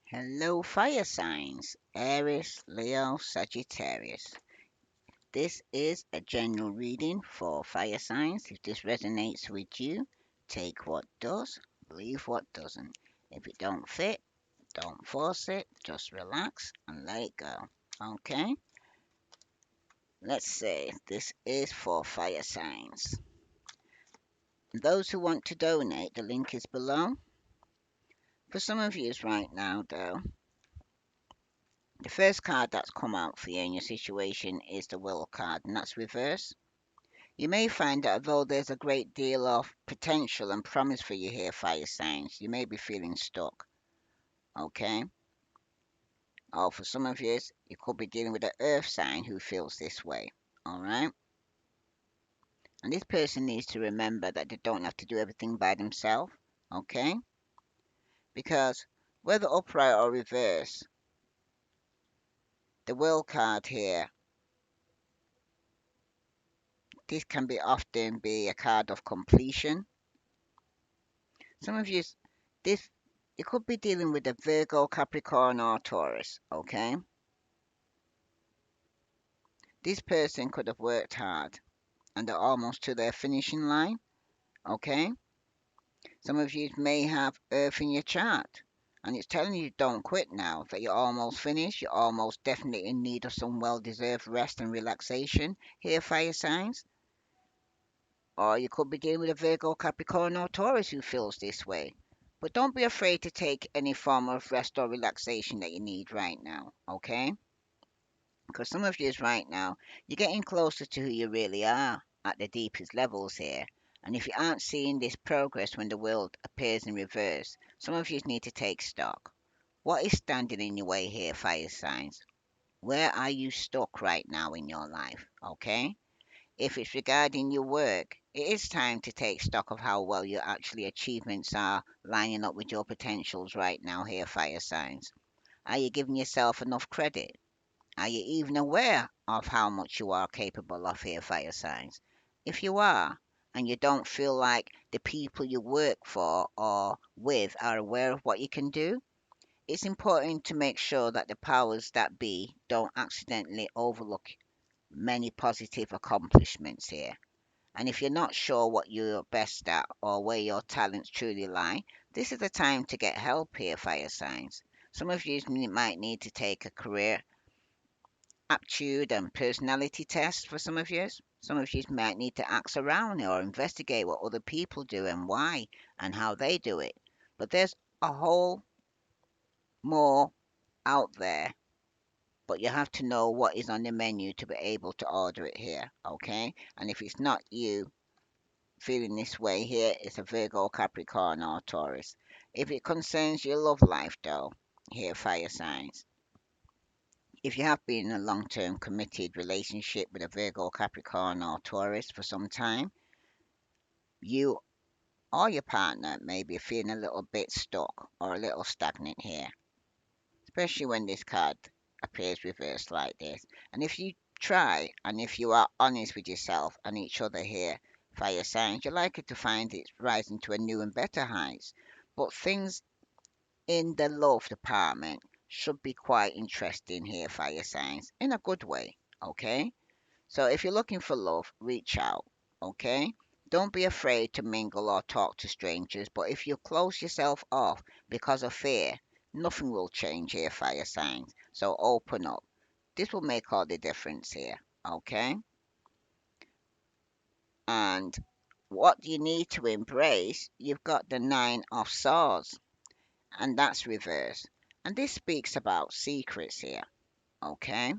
Hello, fire signs Aries, Leo, Sagittarius. This is a general reading for fire signs. If this resonates with you, take what does, leave what doesn't. If it don't fit, don't force it, just relax and let it go. Okay? Let's see. This is for fire signs. Those who want to donate, the link is below. For some of you right now, though, the first card that's come out for you in your situation is the Will card, and that's reverse. You may find that although there's a great deal of potential and promise for you here, fire signs, you may be feeling stuck. Okay? Or for some of you could be dealing with an earth sign who feels this way. Alright? And this person needs to remember that they don't have to do everything by themselves. Okay? Because whether upright or reverse, the Will card here, this can be often be a card of completion. Some of you, this you could be dealing with a Virgo, Capricorn, or Taurus. Okay, this person could have worked hard and they're almost to their finishing line. Okay, some of you may have Earth in your chart, and it's telling you don't quit now. That you're almost finished. You're almost definitely in need of some well-deserved rest and relaxation. Here, fire signs. Or you could be dealing with a Virgo, Capricorn, or Taurus who feels this way. But don't be afraid to take any form of rest or relaxation that you need right now, okay? Because some of you right now, you're getting closer to who you really are at the deepest levels here. And if you aren't seeing this progress when the world appears in reverse, some of you need to take stock. What is standing in your way here, fire signs? Where are you stuck right now in your life, okay? If it's regarding your work, it is time to take stock of how well your actually achievements are lining up with your potentials right now here, fire signs. Are you giving yourself enough credit? Are you even aware of how much you are capable of here, fire signs? If you are, and you don't feel like the people you work for or with are aware of what you can do, it's important to make sure that the powers that be don't accidentally overlook many positive accomplishments here. And if you're not sure what you're best at or where your talents truly lie, this is the time to get help here, fire signs. Some of you might need to take a career aptitude and personality test for some of you. Some of you might need to ask around or investigate what other people do and why and how they do it. But there's a whole more out there, but you have to know what is on the menu to be able to order it here, okay? And if it's not you, feeling this way here is a Virgo, Capricorn, or Taurus. If it concerns your love life, though, here, fire signs. If you have been in a long term committed relationship with a Virgo, Capricorn, or Taurus for some time, you or your partner may be feeling a little bit stuck or a little stagnant here, especially when this card appears reversed like this. And if you try and if you are honest with yourself and each other here, fire signs, you're likely to find it rising to a new and better heights. But things in the love department should be quite interesting here, fire signs, in a good way. Okay? So if you're looking for love, reach out. Okay? Don't be afraid to mingle or talk to strangers, but if you close yourself off because of fear, nothing will change here, fire signs. So open up. This will make all the difference here. Okay? And what you need to embrace, you've got the Nine of Swords, and that's reversed. And this speaks about secrets here. Okay?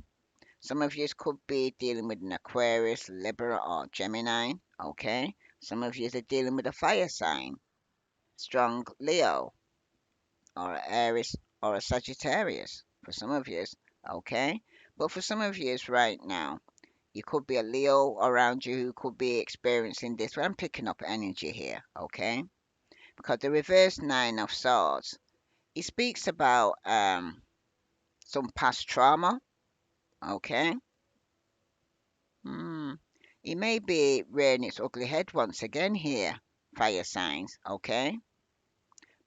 Some of you could be dealing with an Aquarius, Libra, or Gemini. Okay? Some of you are dealing with a fire sign, strong Leo, or Aries, or a Sagittarius. For some of you, okay? But for some of you right now, you could be a Leo around you who could be experiencing this. But I'm picking up energy here, okay? Because the reverse Nine of Swords, it speaks about some past trauma, okay? Hmm. It may be rearing its ugly head once again here, fire signs, okay?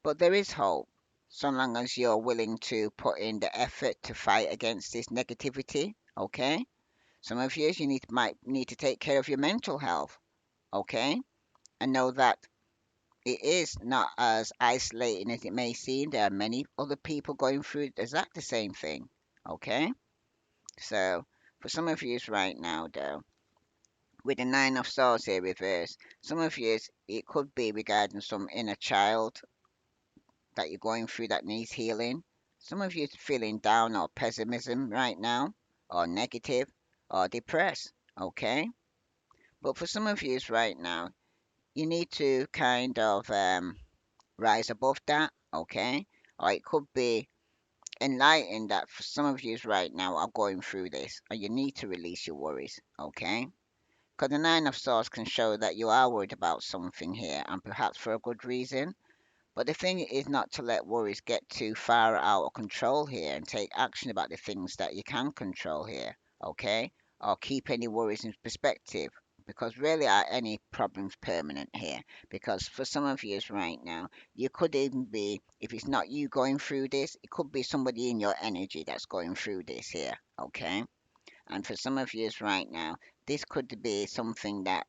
But there is hope. so long as you're willing to put in the effort to fight against this negativity, okay? Some of you might need to take care of your mental health, okay? And know that it is not as isolating as it may seem. There are many other people going through exactly the same thing, okay? So, for some of you right now, though, with the Nine of Swords here reversed, some of you, it could be regarding some inner child that you're going through that needs healing. Some of you feeling down or pessimism right now, or negative, or depressed, okay? But for some of you right now, you need to kind of rise above that, okay? Or it could be enlightened that for some of you right now are going through this, and you need to release your worries, okay? Because the Nine of Swords can show that you are worried about something here, and perhaps for a good reason. But the thing is not to let worries get too far out of control here and take action about the things that you can control here, okay? Or keep any worries in perspective. Because really are any problems permanent here? Because for some of you right now, you could even be, if it's not you going through this, it could be somebody in your energy that's going through this here, okay? And for some of you right now, this could be something that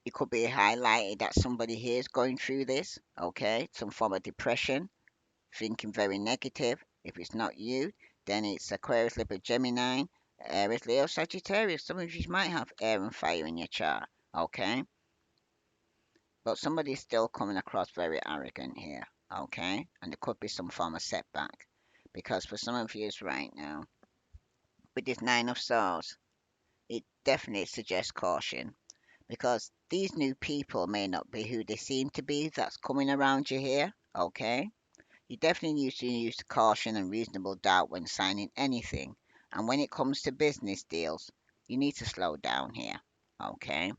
it could be highlighted that somebody here is going through this, okay? Some form of depression, thinking very negative. If it's not you, then it's Aquarius, Libra, Gemini, Aries, Leo, Sagittarius. Some of you might have air and fire in your chart, okay? But somebody's still coming across very arrogant here, okay? And there could be some form of setback. Because for some of you right now, with this Nine of Swords, it definitely suggests caution because these new people may not be who they seem to be that's coming around you here, okay? You definitely need to use caution and reasonable doubt when signing anything. And when it comes to business deals, you need to slow down here, okay?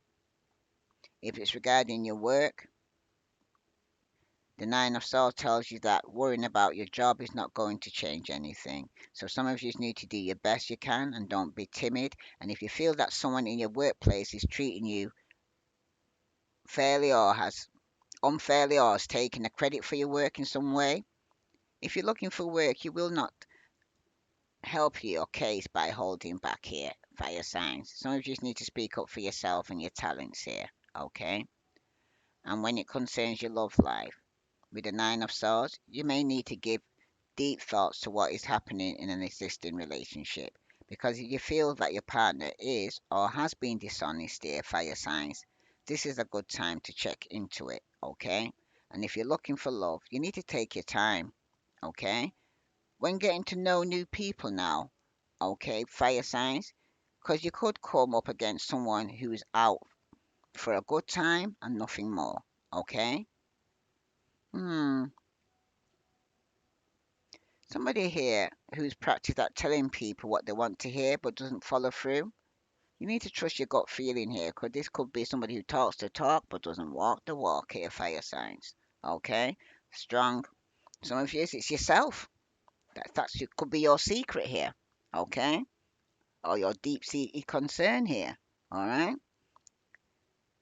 If it's regarding your work, the Nine of Swords tells you that worrying about your job is not going to change anything. So some of you need to do your best you can and don't be timid. And if you feel that someone in your workplace is treating you fairly or has unfairly or has taken the credit for your work in some way, if you're looking for work, you will not help your case by holding back here, fire signs. Some of you just need to speak up for yourself and your talents here, okay? And when it concerns your love life, with the Nine of Swords, you may need to give deep thoughts to what is happening in an existing relationship. Because if you feel that your partner is or has been dishonest here, fire signs, this is a good time to check into it, okay? And if you're looking for love, you need to take your time, okay? When getting to know new people now, okay, fire signs, because you could come up against someone who's out for a good time and nothing more, okay? Hmm, somebody here who's practiced at telling people what they want to hear but doesn't follow through. You need to trust your gut feeling here, because this could be somebody who talks the talk but doesn't walk the walk here, fire signs. Okay? Strong. Some of you, it's yourself. Could be your secret here. Okay? Or your deep seated concern here. Alright?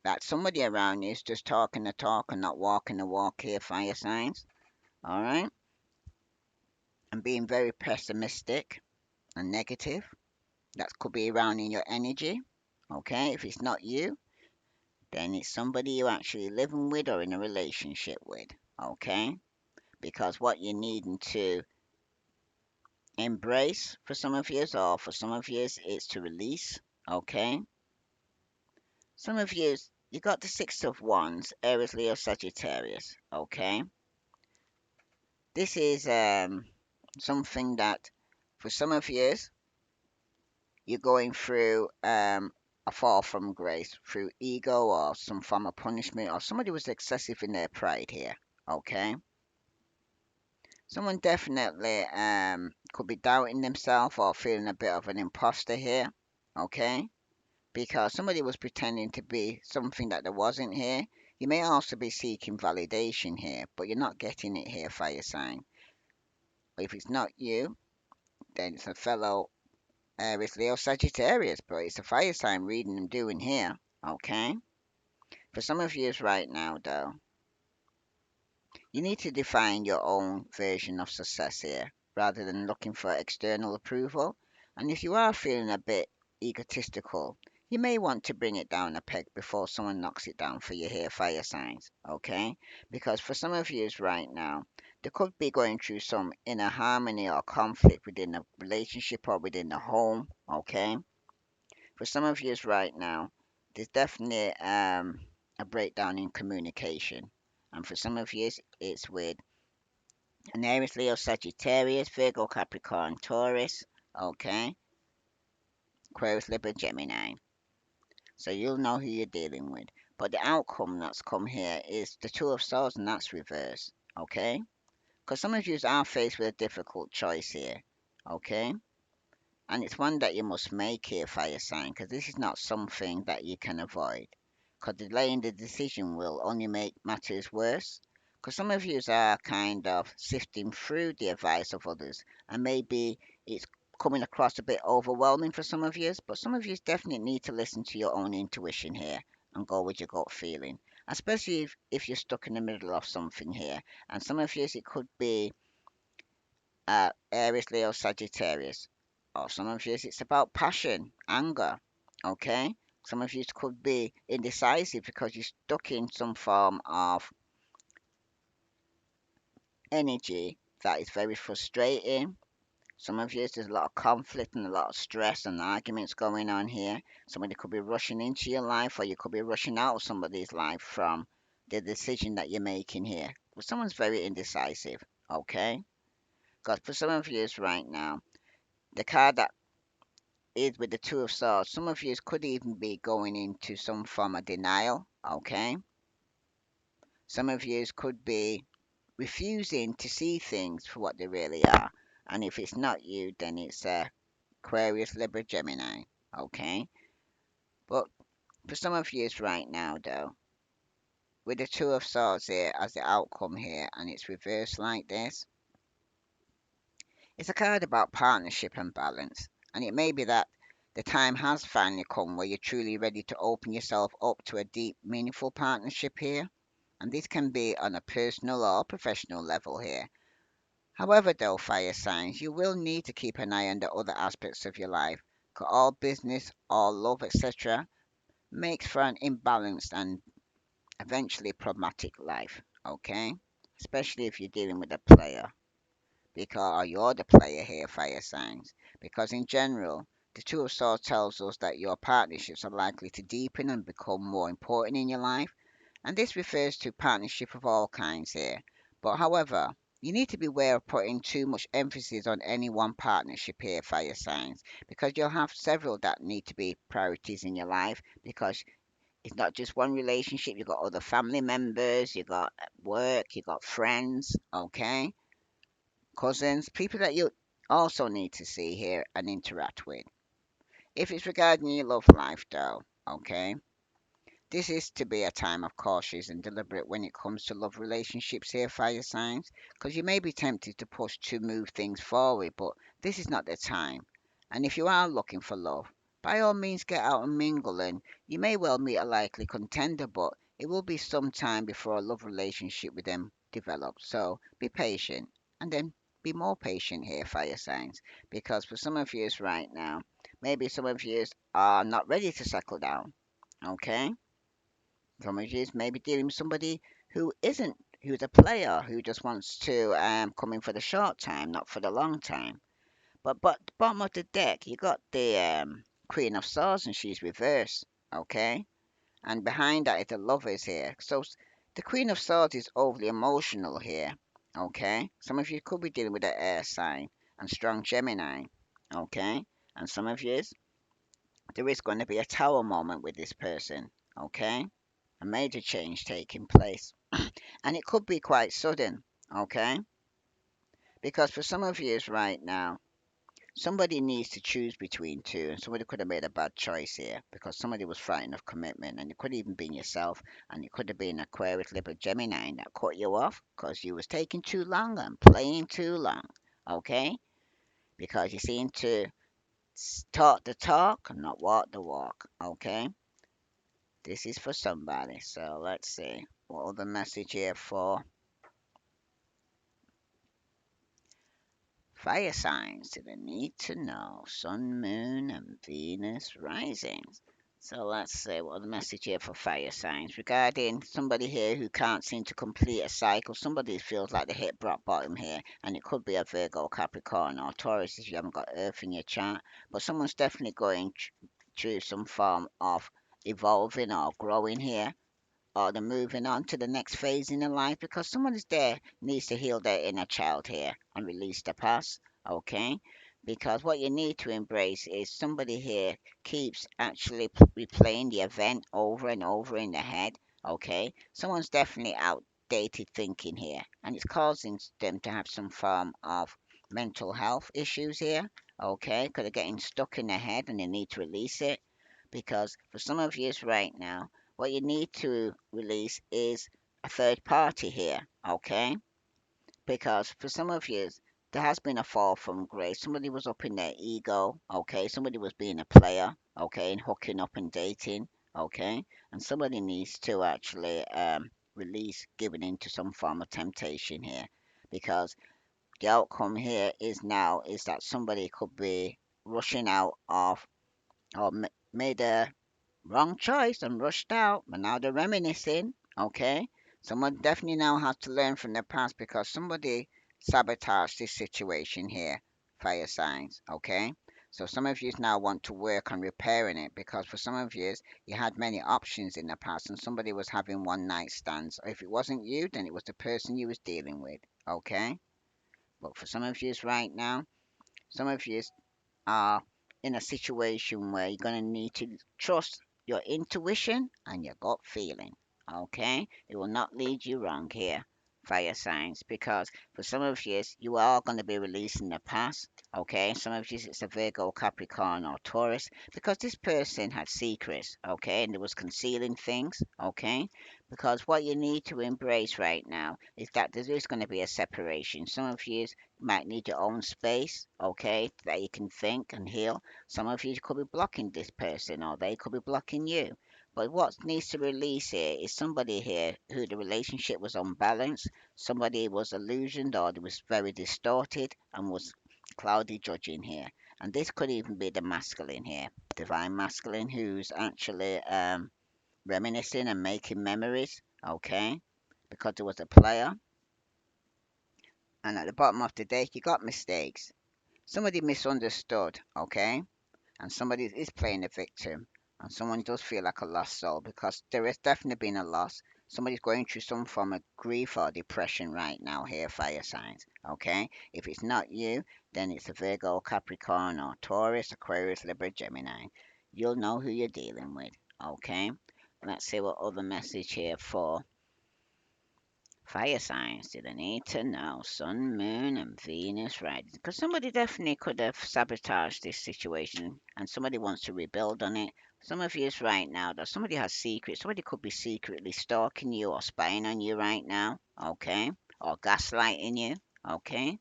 That somebody around you is just talking the talk and not walking the walk here, fire signs. Alright? And being very pessimistic and negative. That could be around in your energy. Okay? If it's not you, then it's somebody you're actually living with or in a relationship with, okay? Because what you're needing to embrace for some of you, or for some of you, is to release, okay? Some of you got the Six of Wands, Aries, Leo, Sagittarius, okay? This is something that for some of you, you're going through a fall from grace through ego or some form of punishment, or somebody was excessive in their pride here, okay? Someone definitely could be doubting themselves or feeling a bit of an imposter here, okay? Because somebody was pretending to be something that there wasn't here. You may also be seeking validation here, but you're not getting it here, fire sign. If it's not you, then it's a fellow Aries, Leo, Sagittarius, but it's a fire sign reading and doing here, okay? For some of you right now, though, You need to define your own version of success here rather than looking for external approval. And if you are feeling a bit egotistical, you may want to bring it down a peg before someone knocks it down for you here, fire signs, okay? Because for some of you right now, they could be going through some inner harmony or conflict within a relationship or within the home, okay? For some of you right now, there's definitely a breakdown in communication. And for some of you, it's with an Aries, Leo, Sagittarius, Virgo, Capricorn, Taurus, okay, Aquarius, Libra, Gemini. So you'll know who you're dealing with. But the outcome that's come here is the Two of Swords, and that's reverse, okay? Because some of you are faced with a difficult choice here, okay? And it's one that you must make here, fire sign, because this is not something that you can avoid. Because delaying the decision will only make matters worse. Because some of you are kind of sifting through the advice of others, and maybe it's coming across a bit overwhelming for some of you, but some of you definitely need to listen to your own intuition here and go with your gut feeling. Especially if you're stuck in the middle of something here. And some of you, it could be Aries, Leo, Sagittarius. Or some of you, it's about passion, anger. Okay? Some of you could be indecisive because you're stuck in some form of energy that is very frustrating. Some of you, there's a lot of conflict and a lot of stress and arguments going on here. Somebody could be rushing into your life, or you could be rushing out of somebody's life from the decision that you're making here. But someone's very indecisive. Okay? Because for some of you right now, the card that is with the Two of Swords. Some of you could even be going into some form of denial, okay? Some of you could be refusing to see things for what they really are. And if it's not you, then it's Aquarius, Libra, Gemini, okay? But for some of you right now, though, with the Two of Swords here as the outcome here, and it's reversed like this, it's a card about partnership and balance, and it may be that the time has finally come where you're truly ready to open yourself up to a deep, meaningful partnership here. And this can be on a personal or professional level here. However, though, fire signs, you will need to keep an eye on the other aspects of your life. 'Cause all business, all love, etc., makes for an imbalanced and eventually problematic life. Okay? Especially if you're dealing with a player. Because you're the player here, fire signs. Because in general, the Two of Swords tells us that your partnerships are likely to deepen and become more important in your life, and this refers to partnership of all kinds here. But however, you need to be aware of putting too much emphasis on any one partnership here, fire signs, because you'll have several that need to be priorities in your life because it's not just one relationship, you've got other family members, you've got work, you've got friends, okay? Cousins, people that you also need to see here and interact with. If it's regarding your love life, though, okay, this is to be a time of cautious and deliberate when it comes to love relationships here, fire signs, because you may be tempted to push to move things forward, but this is not the time. And if you are looking for love, by all means get out and mingle, and you may well meet a likely contender, but it will be some time before a love relationship with them develops. So be patient, and then be more patient here, fire signs, because for some of you right now, maybe some of you are not ready to settle down. Okay? Some of you may be dealing with somebody who isn't, who's a player, who just wants to come in for the short time, not for the long time. But the bottom of the deck, you got the Queen of Swords, and she's reversed. Okay? And behind that is the Lovers here. So the Queen of Swords is overly emotional here. Okay? Some of you could be dealing with an air sign and strong Gemini. Okay? And some of you, there is going to be a tower moment with this person. Okay? A major change taking place. And it could be quite sudden. Okay? Because for some of you right now, somebody needs to choose between two, and somebody could have made a bad choice here because somebody was frightened of commitment, and it could even been yourself, and it could have been Aquarius, Libra, Gemini that cut you off because you was taking too long and playing too long. Okay? Because you seem to talk the talk and not walk the walk. Okay? This is for somebody. So let's see. What other message here for Fire signs that I need to know. Sun, moon, and Venus risings. So let's see what the message here for fire signs regarding somebody here who can't seem to complete a cycle. Somebody feels like they hit rock bottom here, and it could be a Virgo, Capricorn, or Taurus if you haven't got Earth in your chart. But someone's definitely going through some form of evolving or growing here, or they're moving on to the next phase in their life because someone is there needs to heal their inner child here and release the past. Okay, because what you need to embrace is somebody here keeps actually replaying the event over and over in their head. Okay, someone's definitely outdated thinking here, and it's causing them to have some form of mental health issues here. Okay, because they're getting stuck in their head and they need to release it. Because for some of you right now, what you need to release is a third party here, okay? Because for some of you, there has been a fall from grace. Somebody was up in their ego, okay? Somebody was being a player, okay, and hooking up and dating, okay? And somebody needs to actually release giving into some form of temptation here, because the outcome here is now is that somebody could be rushing out of or made a wrong choice and rushed out, but now they're reminiscing. Okay, someone definitely now has to learn from their past because somebody sabotaged this situation here. Fire signs. Okay, so some of you now want to work on repairing it because for some of you you had many options in the past and somebody was having one night stands. Or if it wasn't you, then it was the person you was dealing with. Okay, but for some of you right now, some of you are in a situation where you're going to need to trust your intuition and your gut feeling. Okay? It will not lead you wrong here, fire signs, because for some of you, you are going to be releasing the past. Okay? Some of you, it's a Virgo, Capricorn, or Taurus, because this person had secrets. Okay? And they was concealing things. Okay? Because what you need to embrace right now is that there is going to be a separation. Some of you might need your own space, okay, that you can think and heal. Some of you could be blocking this person or they could be blocking you. But what needs to release here is somebody here who the relationship was unbalanced, somebody was illusioned or was very distorted and was cloudy judging here. And this could even be the masculine here, divine masculine, who's actually reminiscing and making memories, okay, because there was a player. And at the bottom of the deck, you got mistakes. Somebody misunderstood, okay? And somebody is playing the victim. And someone does feel like a lost soul because there has definitely been a loss. Somebody's going through some form of grief or depression right now here, fire signs, okay? If it's not you, then it's a Virgo, Capricorn, or Taurus, Aquarius, Libra, Gemini. You'll know who you're dealing with, okay? Let's see what other message here for fire signs did I need to know? Sun, moon, and Venus rising. Because somebody definitely could have sabotaged this situation and somebody wants to rebuild on it. Some of you is right now that somebody has secrets. Somebody could be secretly stalking you or spying on you right now, okay? Or gaslighting you, okay?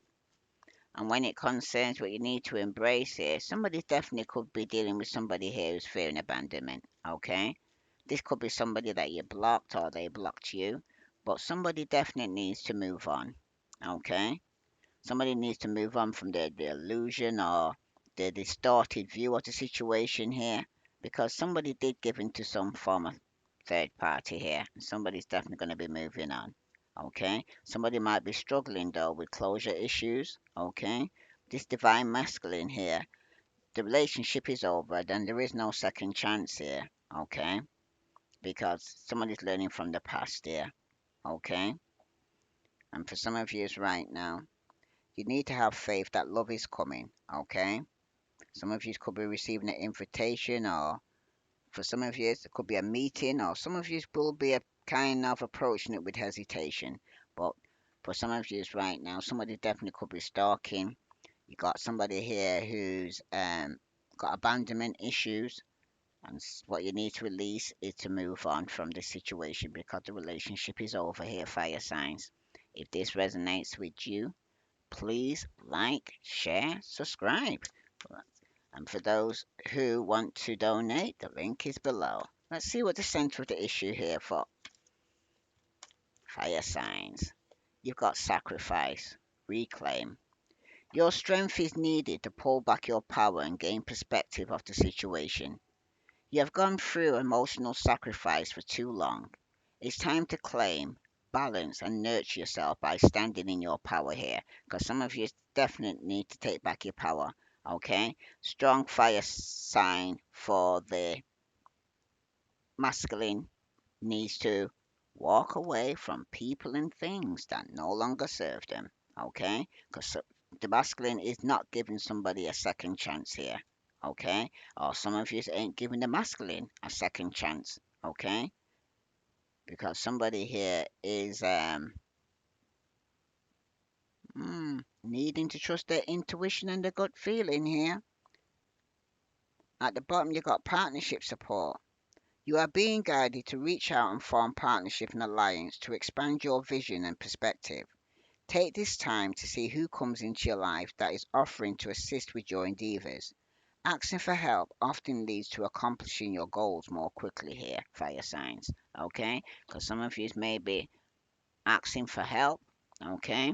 And when it concerns what you need to embrace here, somebody definitely could be dealing with somebody here who's fearing abandonment, okay? This could be somebody that you blocked or they blocked you, but somebody definitely needs to move on. Okay? Somebody needs to move on from the illusion or the distorted view of the situation here because somebody did give into some form of third party here. And somebody's definitely going to be moving on. Okay? Somebody might be struggling though with closure issues. Okay? This divine masculine here, the relationship is over, then there is no second chance here. Okay? Because somebody's learning from the past here, okay? And for some of you right now, you need to have faith that love is coming, okay? Some of you could be receiving an invitation, or for some of you, it could be a meeting, or some of you will be a kind of approaching it with hesitation. But for some of you right now, somebody definitely could be stalking. You got somebody here who's got abandonment issues, and what you need to release is to move on from the situation because the relationship is over here, fire signs. If this resonates with you, please like, share, subscribe. And for those who want to donate, the link is below. Let's see what the center of the issue here for fire signs. You've got sacrifice, reclaim. Your strength is needed to pull back your power and gain perspective of the situation. You have gone through emotional sacrifice for too long. It's time to claim, balance, and nurture yourself by standing in your power here. Because some of you definitely need to take back your power. Okay? Strong fire sign for the masculine needs to walk away from people and things that no longer serve them. Okay? Because the masculine is not giving somebody a second chance here. Okay? Or some of you ain't giving the masculine a second chance. Okay? Because somebody here is needing to trust their intuition and their gut feeling here. At the bottom, you got partnership support. You are being guided to reach out and form partnership and alliance to expand your vision and perspective. Take this time to see who comes into your life that is offering to assist with your endeavors. Asking for help often leads to accomplishing your goals more quickly here, fire signs. Okay? Because some of you may be asking for help. Okay?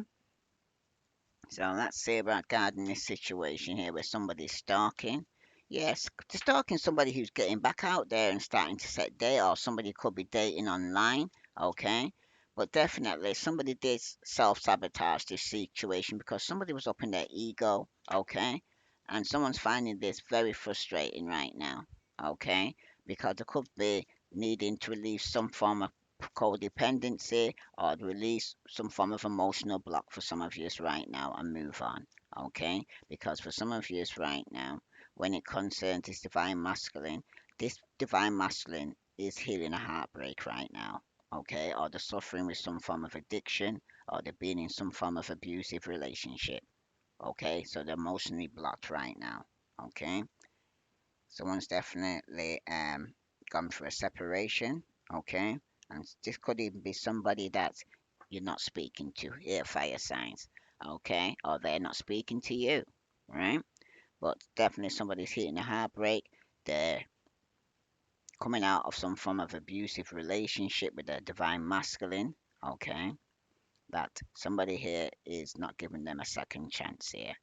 So let's see about guarding this situation here where somebody's stalking. Yes, stalking somebody who's getting back out there and starting to set date, or somebody could be dating online. Okay, but definitely somebody did self-sabotage this situation because somebody was up in their ego. Okay, and someone's finding this very frustrating right now. Okay, because they could be needing to relieve some form of codependency or release some form of emotional block for some of you right now and move on. Okay, because for some of you right now, when it concerns this divine masculine is healing a heartbreak right now. Okay, or they're suffering with some form of addiction, or they're being in some form of abusive relationship. Okay, so they're emotionally blocked right now. Okay, someone's definitely gone through a separation. Okay, and this could even be somebody that you're not speaking to here, fire signs. Okay, or they're not speaking to you, right? But definitely somebody's hitting a heartbreak. They're coming out of some form of abusive relationship with a divine masculine. Okay, that somebody here is not giving them a second chance here.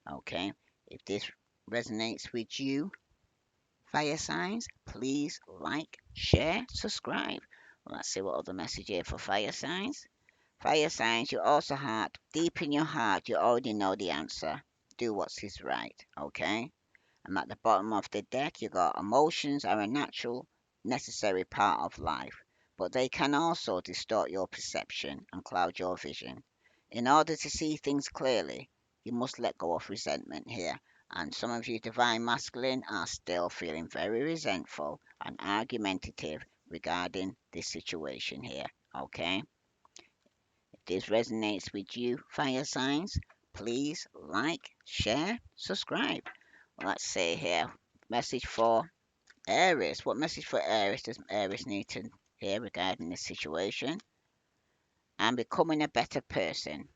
Okay, if this resonates with you, fire signs, please like, share, subscribe. Let's see what other message here for fire signs. Fire signs, you also heart, deep in your heart, you already know the answer. Do what is right, okay? And at the bottom of the deck, you got emotions are a natural, necessary part of life, but they can also distort your perception and cloud your vision. In order to see things clearly, you must let go of resentment here. And some of you divine masculine are still feeling very resentful and argumentative regarding this situation here. Okay? If this resonates with you, fire signs, please like, share, subscribe. Let's see here. Message for Aries. What message for Aries does Aries need to hear regarding this situation? I'm becoming a better person.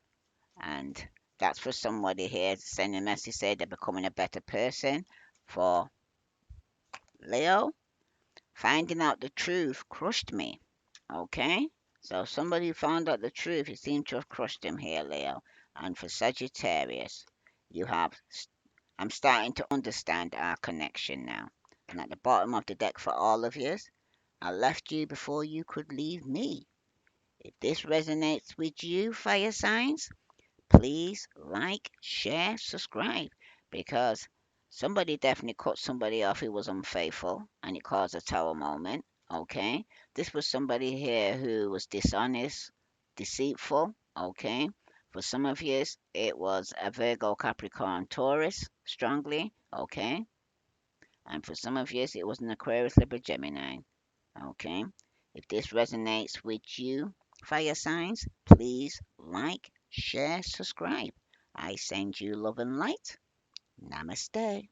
And that's for somebody here sending a message say they're becoming a better person. For Leo, finding out the truth crushed me. Okay? So somebody found out the truth, it seemed to have crushed him here, Leo. And for Sagittarius, you have I'm starting to understand our connection now. And at the bottom of the deck for all of you, I left you before you could leave me. If this resonates with you, fire signs, please like, share, subscribe because somebody definitely cut somebody off who was unfaithful and it caused a tower moment. Okay, this was somebody here who was dishonest, deceitful. Okay, for some of you, it was a Virgo, Capricorn, Taurus, strongly. Okay, and for some of you, it was an Aquarius, Libra, Gemini. Okay, if this resonates with you, fire signs, please like, share, subscribe. I send you love and light. Namaste.